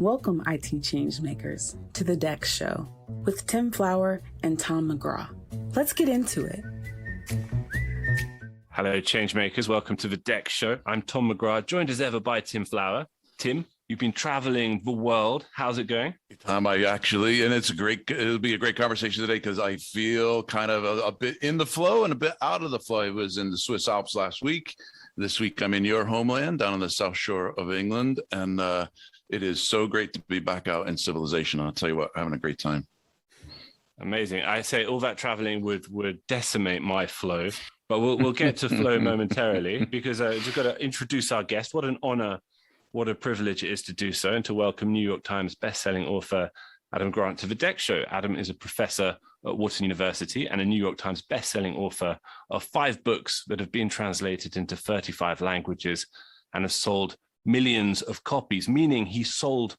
Welcome, IT changemakers, to The Dex Show with Tim Flower and Tom McGraw. Let's get into it. Hello, changemakers. Welcome to The Dex Show. I'm Tom McGraw, joined as ever by Tim Flower. Tim, you've been traveling the world. How's it going? And it'll be a great conversation today because I feel kind of a bit in the flow and a bit out of the flow. I was in the Swiss Alps last week. This week, I'm in your homeland down on the south shore of England. And it is so great to be back out in civilization. I'll tell you what, having a great time. Amazing. I say all that traveling would decimate my flow, but we'll get to flow momentarily because we've got to introduce our guest. What an honor, what a privilege it is to do so, and to welcome New York Times bestselling author Adam Grant to The Dex Show. Adam is a professor at Wharton University and a New York Times bestselling author of 5 books that have been translated into 35 languages and have sold millions of copies, meaning he sold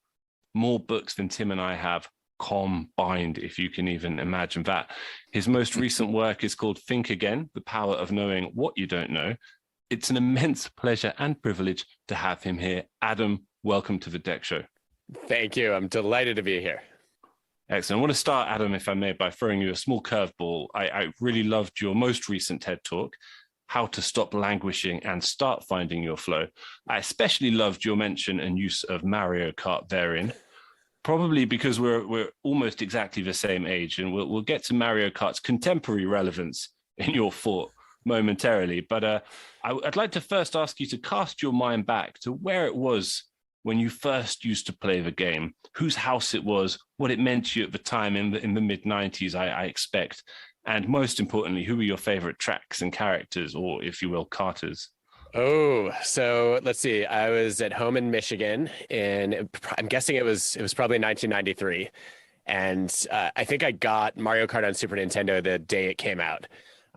more books than Tim and I have combined, if you can even imagine that. His most recent work is called Think Again, The Power of Knowing What You Don't Know. It's an immense pleasure and privilege to have him here. Adam, welcome to The Dex Show. Thank you. I'm delighted to be here. Excellent. I want to start, Adam, if I may, by throwing you a small curveball. I really loved your most recent TED Talk, How to Stop Languishing and Start Finding Your Flow. I especially loved your mention and use of Mario Kart therein, probably because we're almost exactly the same age, and we'll get to Mario Kart's contemporary relevance in your thought momentarily. But I'd like to first ask you to cast your mind back to where it was when you first used to play the game, whose house it was, what it meant to you at the time in the mid-90s, I expect, and most importantly, who were your favorite tracks and characters, or if you will, karters? Oh, so let's see. I was at home in Michigan, and I'm guessing it was probably 1993. And I think I got Mario Kart on Super Nintendo the day it came out.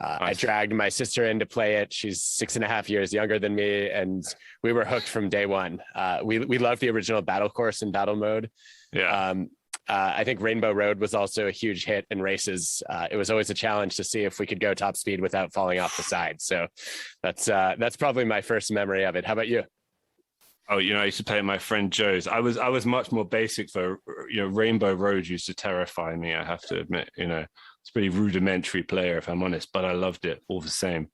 Nice. I dragged my sister in to play it. She's 6.5 years younger than me, and we were hooked from day one. We loved the original battle course and battle mode. Yeah. I think Rainbow Road was also a huge hit in races. It was always a challenge to see if we could go top speed without falling off the side. So that's probably my first memory of it. How about you? Oh, I used to play at my friend Joe's. I was much more basic for, Rainbow Road used to terrify me, I have to admit. It's a pretty rudimentary player, if I'm honest, but I loved it all the same.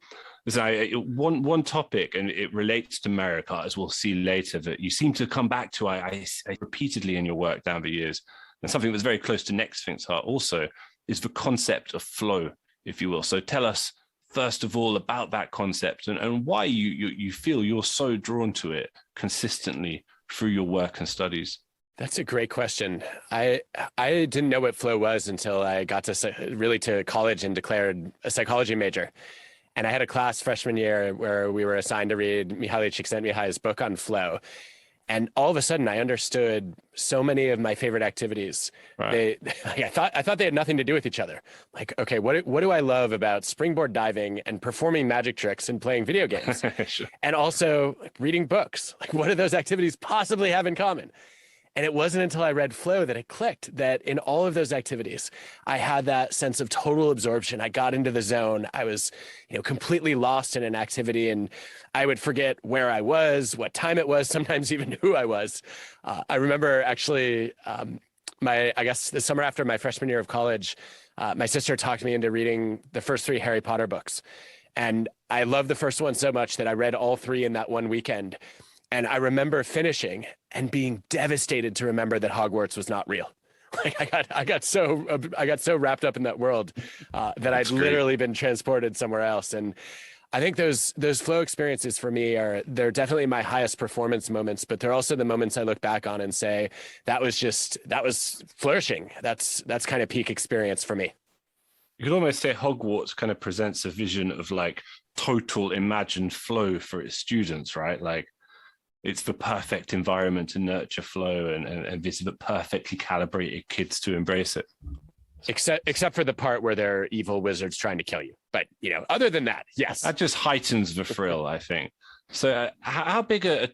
One topic, and it relates to Mario Kart, as we'll see later, that you seem to come back to I repeatedly in your work down the years, and something that's very close to Next Thing's heart also, is the concept of flow, if you will. So tell us, first of all, about that concept and why you feel you're so drawn to it consistently through your work and studies. That's a great question. I didn't know what flow was until I got to college and declared a psychology major. And I had a class freshman year where we were assigned to read Mihaly Csikszentmihalyi's book on flow. And all of a sudden I understood so many of my favorite activities. Right. I thought they had nothing to do with each other. Like, okay, what do I love about springboard diving and performing magic tricks and playing video games? Sure. And also reading books? Like, what do those activities possibly have in common? And it wasn't until I read Flow that it clicked that in all of those activities, I had that sense of total absorption. I got into the zone. I was, completely lost in an activity, and I would forget where I was, what time it was, sometimes even who I was. I remember actually, I guess the summer after my freshman year of college, my sister talked me into reading the first 3 Harry Potter books. And I loved the first one so much that I read all 3 in that one weekend. And I remember finishing and being devastated to remember that Hogwarts was not real. Like I got so wrapped up in that world that I'd literally been transported somewhere else. And I think those flow experiences for me they're definitely my highest performance moments, but they're also the moments I look back on and say that was flourishing. That's kind of peak experience for me. You could almost say Hogwarts kind of presents a vision of like total imagined flow for its students, right? Like, it's the perfect environment to nurture flow and this is the perfectly calibrated kids to embrace it. Except for the part where they're evil wizards trying to kill you. But, other than that, yes. That just heightens the thrill, I think. So how big a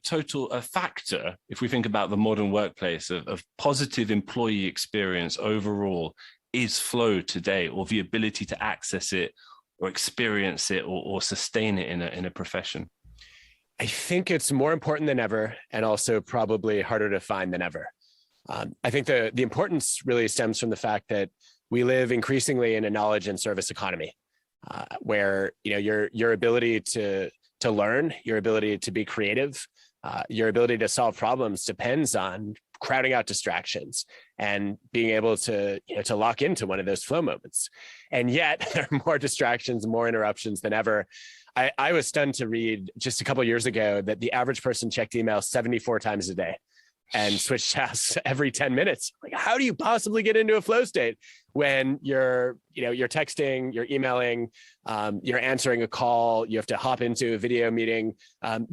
factor, if we think about the modern workplace, of positive employee experience overall is flow today, or the ability to access it or experience it or sustain it in a profession? I think it's more important than ever, and also probably harder to find than ever. I think the importance really stems from the fact that we live increasingly in a knowledge and service economy, where your ability to learn, your ability to be creative, your ability to solve problems depends on crowding out distractions and being able to lock into one of those flow moments. And yet there are more distractions, more interruptions than ever. I was stunned to read just a couple of years ago that the average person checked email 74 times a day and switched tasks every 10 minutes. Like, how do you possibly get into a flow state when you're texting, you're emailing, you're answering a call, you have to hop into a video meeting.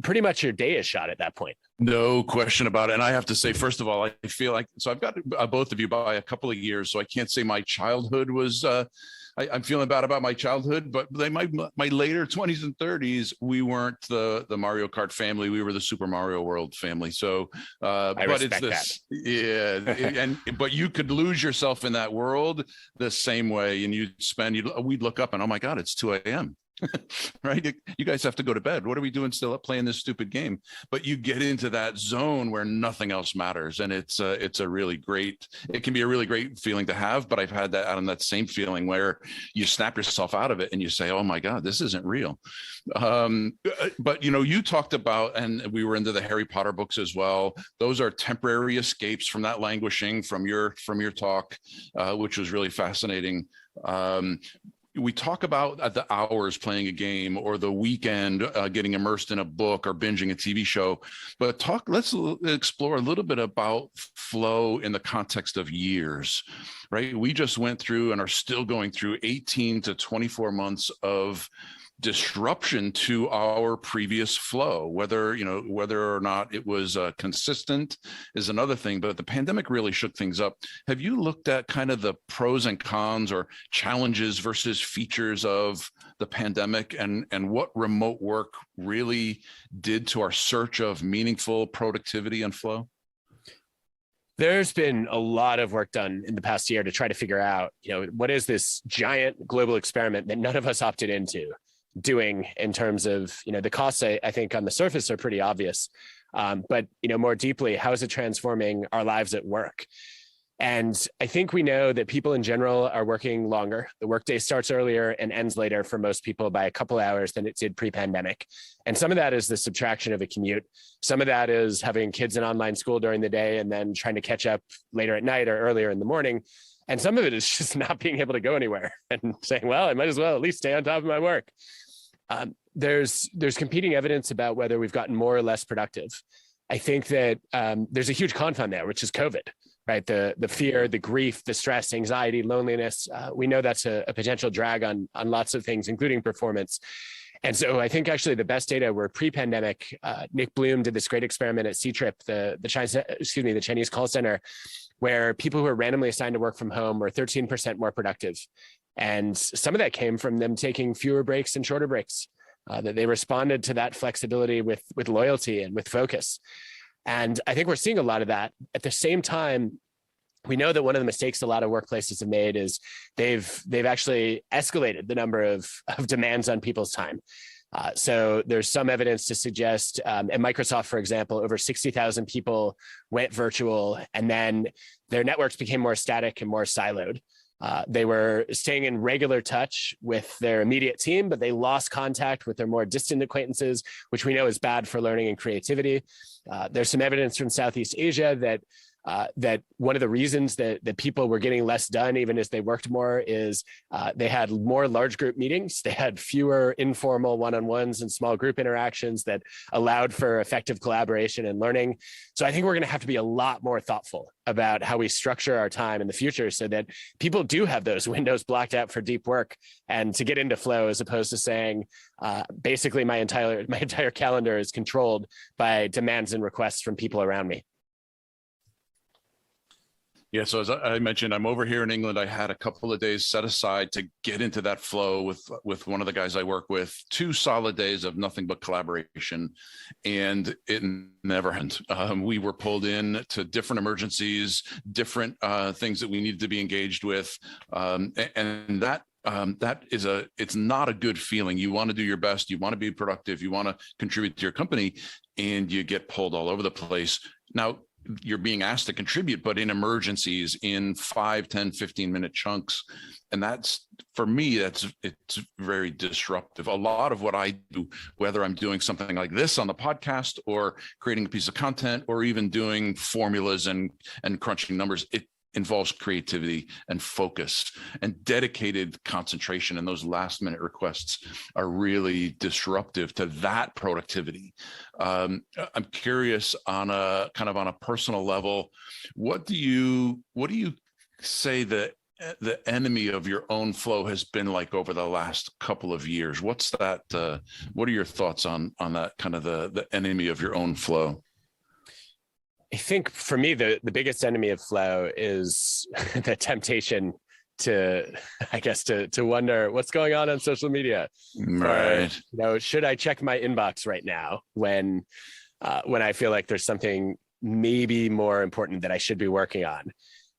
Pretty much your day is shot at that point. No question about it. And I have to say, first of all, I feel like, so I've got both of you by a couple of years, so I can't say my childhood was, I'm feeling bad about my childhood, but my later 20s and 30s, we weren't the Mario Kart family. We were the Super Mario World family. So, but it's this, yeah. But you could lose yourself in that world the same way. And we'd look up and, oh my God, it's 2 a.m. Right? You guys have to go to bed. What are we doing still up playing this stupid game? But you get into that zone where nothing else matters. And it can be a really great feeling to have, but I've had that out on that same feeling where you snap yourself out of it and you say, oh my God, this isn't real. But you talked about, and we were into the Harry Potter books as well. Those are temporary escapes from that languishing from your talk, which was really fascinating. We talk about the hours playing a game or the weekend getting immersed in a book or binging a TV show, but let's explore a little bit about flow in the context of years, right? We just went through and are still going through 18 to 24 months of disruption to our previous flow. Whether or not it was consistent is another thing, but the pandemic really shook things up. Have you looked at kind of the pros and cons or challenges versus features of the pandemic and what remote work really did to our search of meaningful productivity and flow? There's been a lot of work done in the past year to try to figure out, what is this giant global experiment that none of us opted into doing in terms of, the costs, I think on the surface are pretty obvious. But, more deeply, how is it transforming our lives at work? And I think we know that people in general are working longer. The workday starts earlier and ends later for most people by a couple hours than it did pre-pandemic. And some of that is the subtraction of a commute. Some of that is having kids in online school during the day and then trying to catch up later at night or earlier in the morning. And some of it is just not being able to go anywhere and saying, well, I might as well at least stay on top of my work. There's competing evidence about whether we've gotten more or less productive. I think that there's a huge confound there, which is COVID, right? The fear, the grief, the stress, anxiety, loneliness. We know that's a potential drag on lots of things, including performance. And so I think actually the best data were pre-pandemic. Nick Bloom did this great experiment at C-Trip, the Chinese call center, where people who were randomly assigned to work from home were 13% more productive. And some of that came from them taking fewer breaks and shorter breaks, that they responded to that flexibility with loyalty and with focus. And I think we're seeing a lot of that. At the same time, we know that one of the mistakes a lot of workplaces have made is they've actually escalated the number of demands on people's time. So there's some evidence to suggest at Microsoft, for example, over 60,000 people went virtual, and then their networks became more static and more siloed. They were staying in regular touch with their immediate team, but they lost contact with their more distant acquaintances, which we know is bad for learning and creativity. There's some evidence from Southeast Asia that one of the reasons that people were getting less done, even as they worked more, is they had more large group meetings. They had fewer informal one-on-ones and small group interactions that allowed for effective collaboration and learning. So I think we're going to have to be a lot more thoughtful about how we structure our time in the future so that people do have those windows blocked out for deep work and to get into flow, as opposed to saying, basically my entire calendar is controlled by demands and requests from people around me. Yeah, so as I mentioned, I'm over here in England. I had a couple of days set aside to get into that flow with one of the guys I work with. 2 solid days of nothing but collaboration, and it never ended. We were pulled in to different emergencies, different things that we needed to be engaged with, and that it's not a good feeling. You want to do your best. You want to be productive. You want to contribute to your company, and you get pulled all over the place. Now, you're being asked to contribute, but in emergencies, in 5, 10, 15-minute chunks. And that's, for me, it's very disruptive. A lot of what I do, whether I'm doing something like this on the podcast or creating a piece of content or even doing formulas and crunching numbers, it involves creativity and focus and dedicated concentration. And those last minute requests are really disruptive to that productivity. I'm curious, on a personal level, what do you say the enemy of your own flow has been like over the last couple of years? What's that? What are your thoughts on that kind of the enemy of your own flow? I think for me, the biggest enemy of flow is the temptation to wonder what's going on social media. Right. Or, should I check my inbox right now when I feel like there's something maybe more important that I should be working on?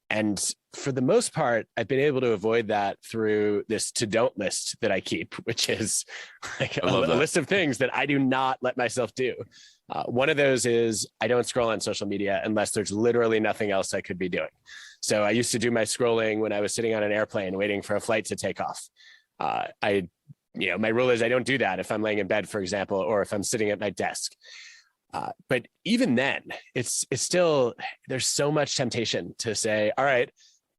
And for the most part, I've been able to avoid that through this to-don't list that I keep, which is like a list of things that I do not let myself do. One of those is I don't scroll on social media unless there's literally nothing else I could be doing. So I used to do my scrolling when I was sitting on an airplane waiting for a flight to take off. My rule is I don't do that if I'm laying in bed, for example, or if I'm sitting at my desk. But even then, it's still, there's so much temptation to say, all right,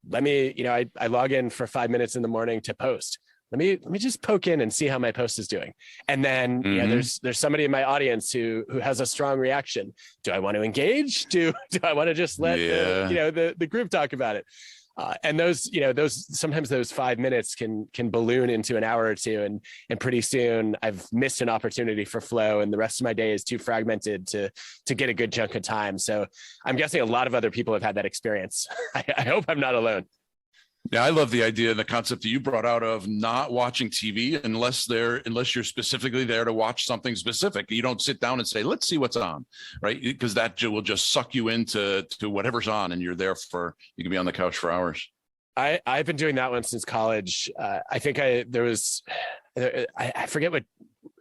let me, I log in for 5 minutes in the morning to post. Let me just poke in and see how my post is doing. And then there's somebody in my audience who has a strong reaction. Do I want to engage? Do I want to just let the group talk about it? And those sometimes those 5 minutes can balloon into an hour or two, and pretty soon I've missed an opportunity for flow, and the rest of my day is too fragmented to get a good chunk of time. So I'm guessing a lot of other people have had that experience. I hope I'm not alone. Yeah, I love the idea and the concept that you brought out of not watching TV unless you're specifically there to watch something specific. You don't sit down and say, let's see what's on, right? Because that will just suck you into whatever's on, and you can be on the couch for hours. I've been doing that one since college. I think I forget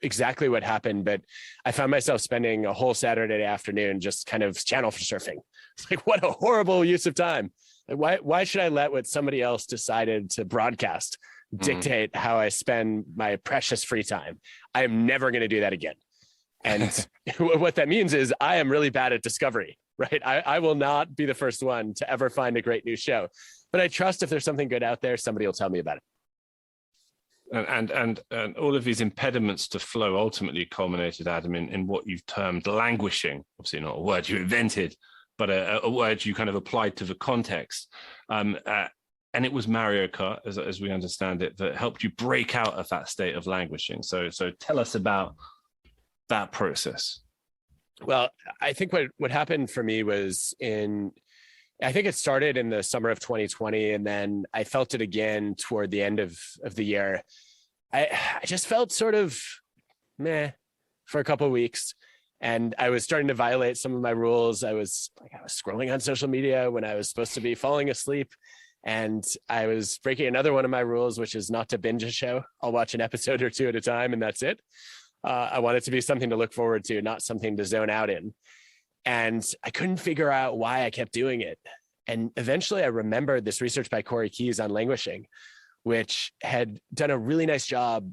exactly what happened, but I found myself spending a whole Saturday afternoon just kind of channel surfing. It's like, what a horrible use of time. Why should I let what somebody else decided to broadcast dictate how I spend my precious free time? I am never going to do that again. And what that means is I am really bad at discovery, right? I will not be the first one to ever find a great new show, but I trust if there's something good out there, somebody will tell me about it. And all of these impediments to flow ultimately culminated, Adam, in what you've termed languishing. Obviously not a word you invented, but a word you kind of applied to the context. And it was Mario Kart, as we understand it, that helped you break out of that state of languishing. So tell us about that process. Well, I think what happened for me was I think it started in the summer of 2020, and then I felt it again toward the end of the year. I just felt sort of meh for a couple of weeks. And I was starting to violate some of my rules. I was scrolling on social media when I was supposed to be falling asleep. And I was breaking another one of my rules, which is not to binge a show. I'll watch an episode or two at a time, and that's it. I want it to be something to look forward to, not something to zone out in. And I couldn't figure out why I kept doing it. And eventually I remembered this research by Corey Keyes on languishing, which had done a really nice job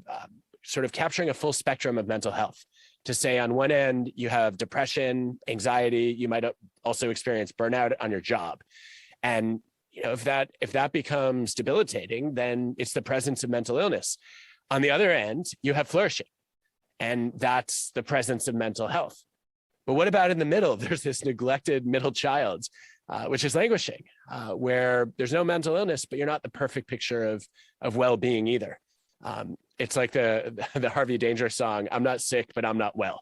sort of capturing a full spectrum of mental health. To say on one end, you have depression, anxiety, you might also experience burnout on your job. And if that becomes debilitating, then it's the presence of mental illness. On the other end, you have flourishing, and that's the presence of mental health. But what about in the middle? There's this neglected middle child, which is languishing, where there's no mental illness, but you're not the perfect picture of well-being either. It's like the Harvey Danger song, I'm not sick, but I'm not well.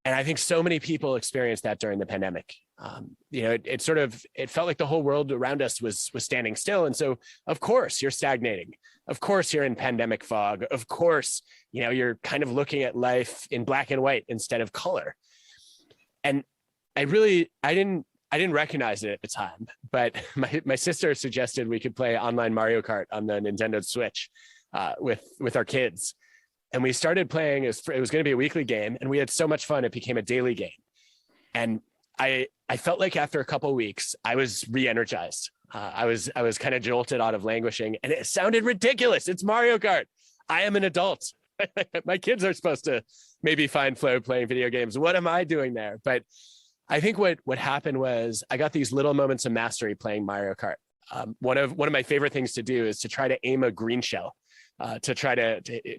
And I think so many people experienced that during the pandemic. It felt like the whole world around us was standing still. And so, of course, you're stagnating. Of course, you're in pandemic fog. Of course, you're kind of looking at life in black and white instead of color. And I I didn't recognize it at the time, but my sister suggested we could play online Mario Kart on the Nintendo Switch with our kids. And we started playing, it was going to be a weekly game, and we had so much fun, it became a daily game. And I felt like after a couple of weeks, I was re-energized. I was kind of jolted out of languishing, and it sounded ridiculous. It's Mario Kart. I am an adult. My kids are supposed to maybe find flow playing video games. What am I doing there? But I think what happened was I got these little moments of mastery playing Mario Kart. One of my favorite things to do is to try to aim a green shell.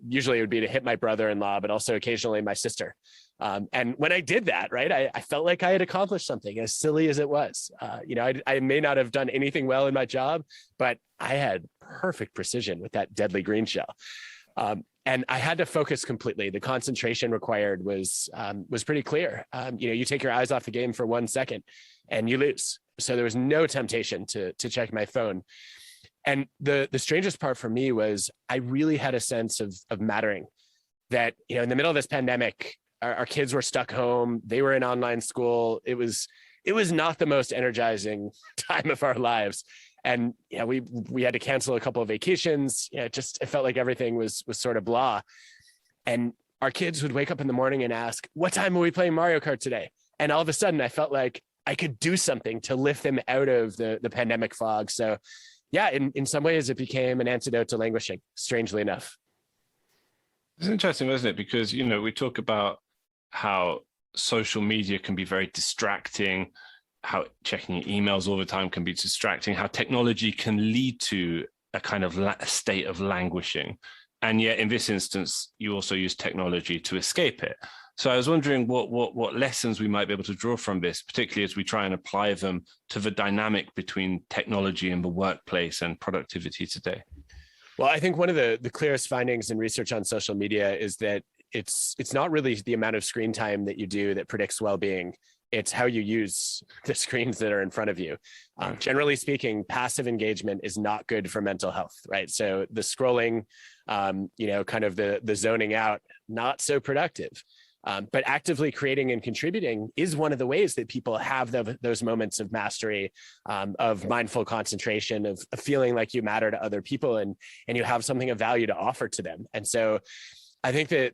Usually it would be to hit my brother-in-law, but also occasionally my sister. And when I did that, right, I felt like I had accomplished something, as silly as it was. I may not have done anything well in my job, but I had perfect precision with that deadly green shell. And I had to focus completely. The concentration required was pretty clear. You take your eyes off the game for 1 second and you lose. So there was no temptation to check my phone. And the strangest part for me was I really had a sense of mattering, that, in the middle of this pandemic, our kids were stuck home. They were in online school. It was not the most energizing time of our lives. And we had to cancel a couple of vacations. It felt like everything was sort of blah. And our kids would wake up in the morning and ask, "What time are we playing Mario Kart today?" And all of a sudden I felt like I could do something to lift them out of the pandemic fog. So yeah, in some ways it became an antidote to languishing, strangely enough. It's interesting, isn't it? Because, we talk about how social media can be very distracting, how checking your emails all the time can be distracting, how technology can lead to a kind of state of languishing. And yet in this instance, you also use technology to escape it. So I was wondering what lessons we might be able to draw from this, particularly as we try and apply them to the dynamic between technology and the workplace and productivity today. Well, I think one of the clearest findings in research on social media is that it's not really the amount of screen time that you do that predicts well-being. It's how you use the screens that are in front of you. Generally speaking, passive engagement is not good for mental health, right? So the scrolling, kind of the zoning out, not so productive. But actively creating and contributing is one of the ways that people have those moments of mastery, of mindful concentration, of feeling like you matter to other people and you have something of value to offer to them. And so I think that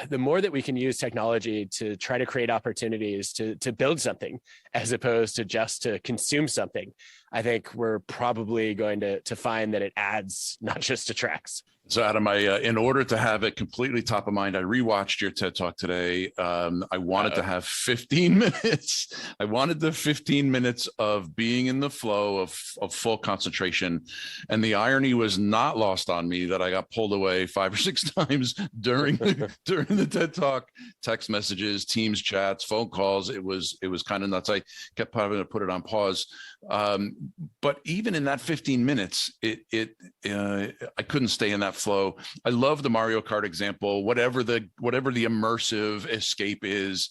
the more that we can use technology to try to create opportunities to build something as opposed to just to consume something, I think we're probably going to find that it adds, not just detracts. So Adam, in order to have it completely top of mind, I rewatched your TED Talk today. I wanted to have 15 minutes. I wanted the 15 minutes of being in the flow of full concentration. And the irony was not lost on me that I got pulled away 5 or 6 times during the TED Talk, text messages, Teams chats, phone calls. It was kind of nuts. I kept having to put it on pause. But even in that 15 minutes, I couldn't stay in that flow. I love the Mario Kart example, whatever the immersive escape is.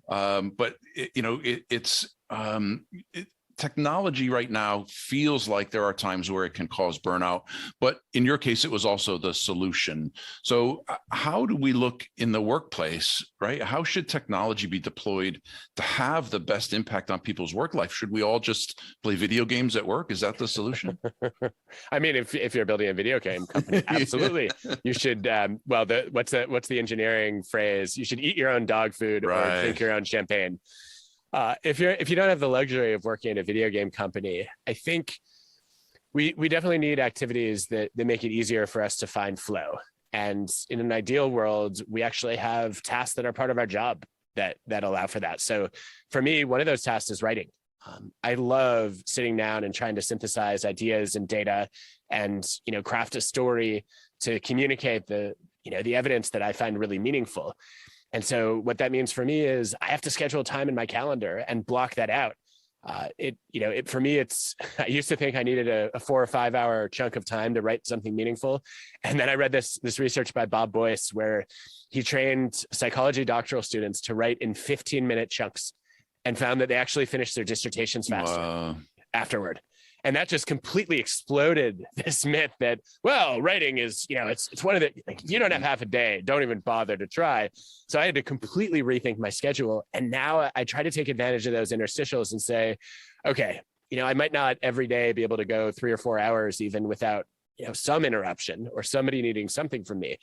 But technology right now feels like there are times where it can cause burnout, but in your case, it was also the solution. So how do we look in the workplace, right? How should technology be deployed to have the best impact on people's work life? Should we all just play video games at work? Is that the solution? I mean, if you're building a video game company, absolutely. You should, what's the engineering phrase? You should eat your own dog food, right, or drink your own champagne. If you don't have the luxury of working in a video game company, I think we definitely need activities that make it easier for us to find flow. And in an ideal world, we actually have tasks that are part of our job that allow for that. So for me, one of those tasks is writing. I love sitting down and trying to synthesize ideas and data and, craft a story to communicate the evidence that I find really meaningful. And so what that means for me is I have to schedule time in my calendar and block that out. For me, I used to think I needed a 4 or 5 hour chunk of time to write something meaningful. And then I read this research by Bob Boyce, where he trained psychology doctoral students to write in 15-minute chunks and found that they actually finished their dissertations faster afterward. And that just completely exploded this myth that, well, writing is, it's one of the, like, you don't have half a day, don't even bother to try. So I had to completely rethink my schedule. And now I try to take advantage of those interstitials and say, okay, I might not every day be able to go 3 or 4 hours even without, some interruption or somebody needing something from me,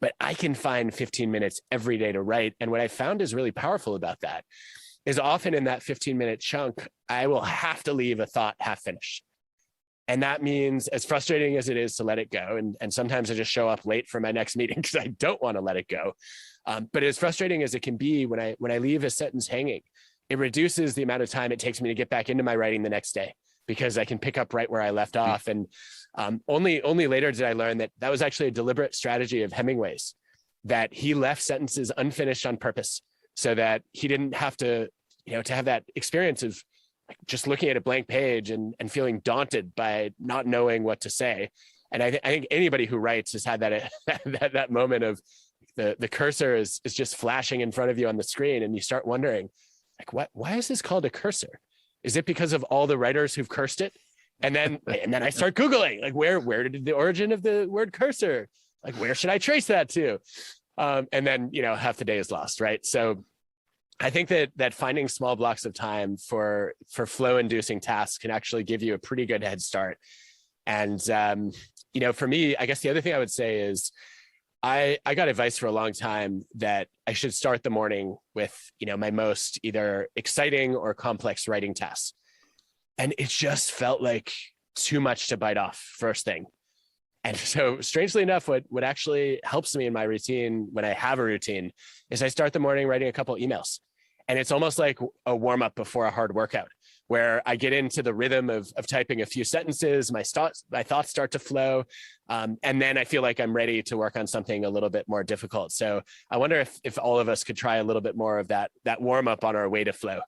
but I can find 15 minutes every day to write. And what I found is really powerful about that is often in that 15-minute chunk, I will have to leave a thought half finished. And that means, as frustrating as it is to let it go, and sometimes I just show up late for my next meeting because I don't want to let it go. But as frustrating as it can be, when I leave a sentence hanging, it reduces the amount of time it takes me to get back into my writing the next day, because I can pick up right where I left off. And only later did I learn that was actually a deliberate strategy of Hemingway's, that he left sentences unfinished on purpose, so that he didn't have to, to have that experience of just looking at a blank page and feeling daunted by not knowing what to say. And I think anybody who writes has had that moment of the cursor is just flashing in front of you on the screen, and you start wondering, like, why is this called a cursor? Is it because of all the writers who've cursed it? And then I start Googling, like, where did the origin of the word cursor? Like, where should I trace that to? And then, half the day is lost, right? So I think that finding small blocks of time for flow-inducing tasks can actually give you a pretty good head start. And, for me, I guess the other thing I would say is I got advice for a long time that I should start the morning with, my most either exciting or complex writing tasks. And it just felt like too much to bite off first thing. And so strangely enough, what actually helps me in my routine when I have a routine is I start the morning writing a couple emails. And it's almost like a warm up before a hard workout, where I get into the rhythm of typing a few sentences, my thoughts start to flow. And then I feel like I'm ready to work on something a little bit more difficult. So I wonder if all of us could try a little bit more of that warm up on our way to flow.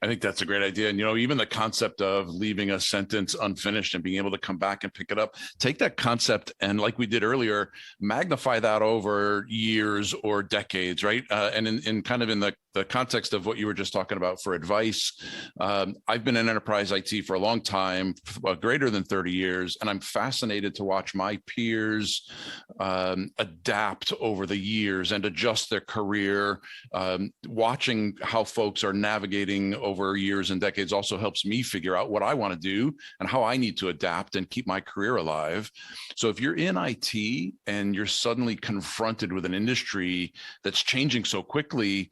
I think that's a great idea. And, even the concept of leaving a sentence unfinished and being able to come back and pick it up, take that concept and, like we did earlier, magnify that over years or decades, right? And in kind of in the context of what you were just talking about for advice, I've been in enterprise IT for a long time, greater than 30 years, and I'm fascinated to watch my peers adapt over the years and adjust their career. Watching how folks are navigating over years and decades also helps me figure out what I want to do and how I need to adapt and keep my career alive. So if you're in IT and you're suddenly confronted with an industry that's changing so quickly,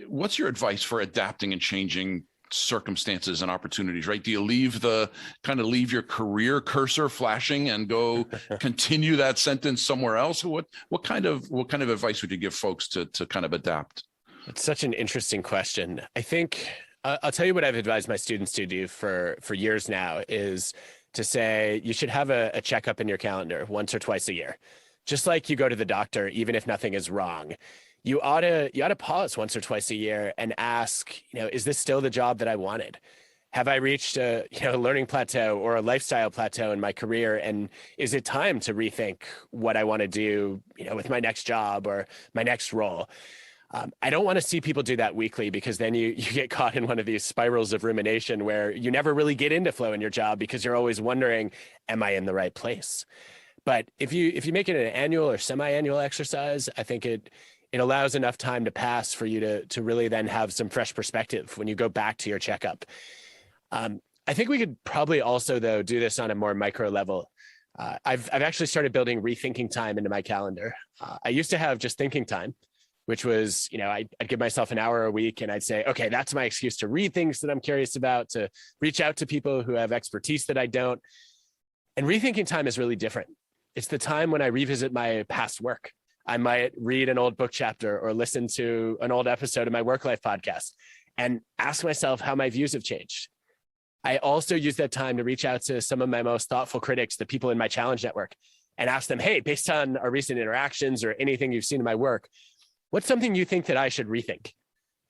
what's your advice for adapting and changing circumstances and opportunities, right? Do you leave your career cursor flashing and go continue that sentence somewhere else? What kind of advice would you give folks to kind of adapt? It's such an interesting question. I think I'll tell you what I've advised my students to do for years now is to say you should have a checkup in your calendar once or twice a year. Just like you go to the doctor, even if nothing is wrong, you ought to pause once or twice a year and ask, is this still the job that I wanted? Have I reached a learning plateau or a lifestyle plateau in my career? And is it time to rethink what I want to do, with my next job or my next role? I don't want to see people do that weekly, because then you get caught in one of these spirals of rumination where you never really get into flow in your job because you're always wondering, am I in the right place? But if you make it an annual or semi-annual exercise, I think it allows enough time to pass for you to really then have some fresh perspective when you go back to your checkup. I think we could probably also, though, do this on a more micro level. I've actually started building rethinking time into my calendar. I used to have just thinking time, which was, I'd give myself an hour a week and I'd say, okay, that's my excuse to read things that I'm curious about, to reach out to people who have expertise that I don't. And rethinking time is really different. It's the time when I revisit my past work. I might read an old book chapter or listen to an old episode of my WorkLife podcast and ask myself how my views have changed. I also use that time to reach out to some of my most thoughtful critics, the people in my challenge network, and ask them, hey, based on our recent interactions or anything you've seen in my work, what's something you think that I should rethink?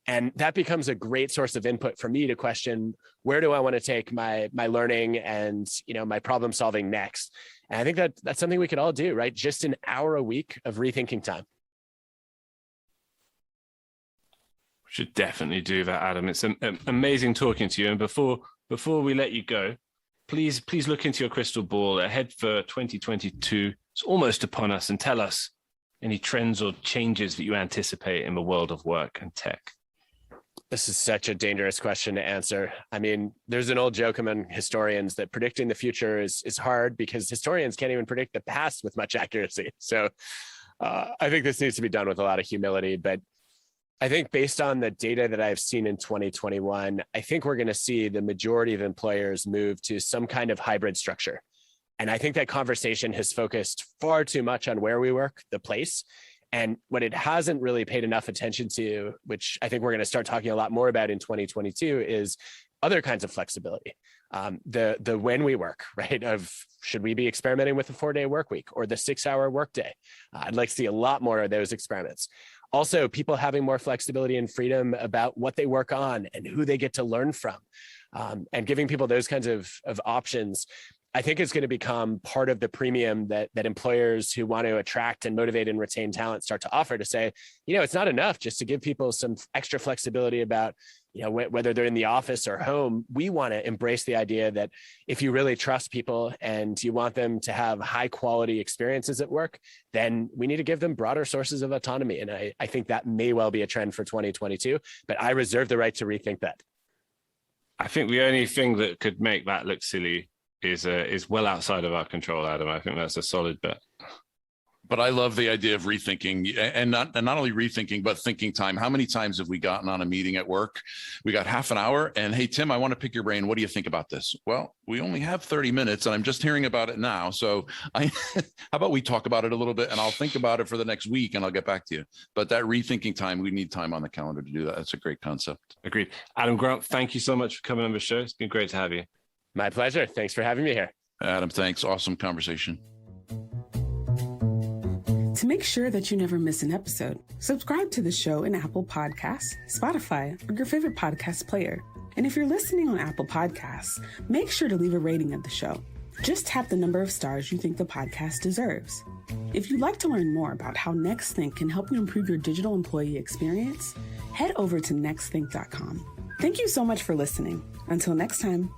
And that becomes a great source of input for me to question, where do I want to take my learning and, my problem solving next? And I think that's something we could all do, right? Just an hour a week of rethinking time. We should definitely do that, Adam. It's amazing talking to you. And before we let you go, please look into your crystal ball ahead for 2022. It's almost upon us, and tell us any trends or changes that you anticipate in the world of work and tech. This is such a dangerous question to answer. I mean, there's an old joke among historians that predicting the future is hard because historians can't even predict the past with much accuracy. So I think this needs to be done with a lot of humility. But I think based on the data that I've seen in 2021, I think we're going to see the majority of employers move to some kind of hybrid structure. And I think that conversation has focused far too much on where we work, the place. And what it hasn't really paid enough attention to, which I think we're going to start talking a lot more about in 2022, is other kinds of flexibility. The when we work, right? Of should we be experimenting with a 4-day work week or the 6-hour workday? I'd like to see a lot more of those experiments. Also, people having more flexibility and freedom about what they work on and who they get to learn from, and giving people those kinds of options. I think it's going to become part of the premium that employers who want to attract and motivate and retain talent start to offer, to say, it's not enough just to give people some extra flexibility about, whether they're in the office or home. We want to embrace the idea that if you really trust people and you want them to have high quality experiences at work, then we need to give them broader sources of autonomy. And I think that may well be a trend for 2022, but I reserve the right to rethink that. I think the only thing that could make that look silly is well outside of our control, Adam. I think that's a solid bet. But I love the idea of rethinking, and not only rethinking, but thinking time. How many times have we gotten on a meeting at work? We got half an hour and, hey, Tim, I want to pick your brain. What do you think about this? Well, we only have 30 minutes and I'm just hearing about it now. So how about we talk about it a little bit and I'll think about it for the next week and I'll get back to you. But that rethinking time, we need time on the calendar to do that. That's a great concept. Agreed. Adam Grant, thank you so much for coming on the show. It's been great to have you. My pleasure. Thanks for having me here. Adam, thanks. Awesome conversation. To make sure that you never miss an episode, subscribe to the show in Apple Podcasts, Spotify, or your favorite podcast player. And if you're listening on Apple Podcasts, make sure to leave a rating of the show. Just tap the number of stars you think the podcast deserves. If you'd like to learn more about how NextThink can help you improve your digital employee experience, head over to nextthink.com. Thank you so much for listening. Until next time.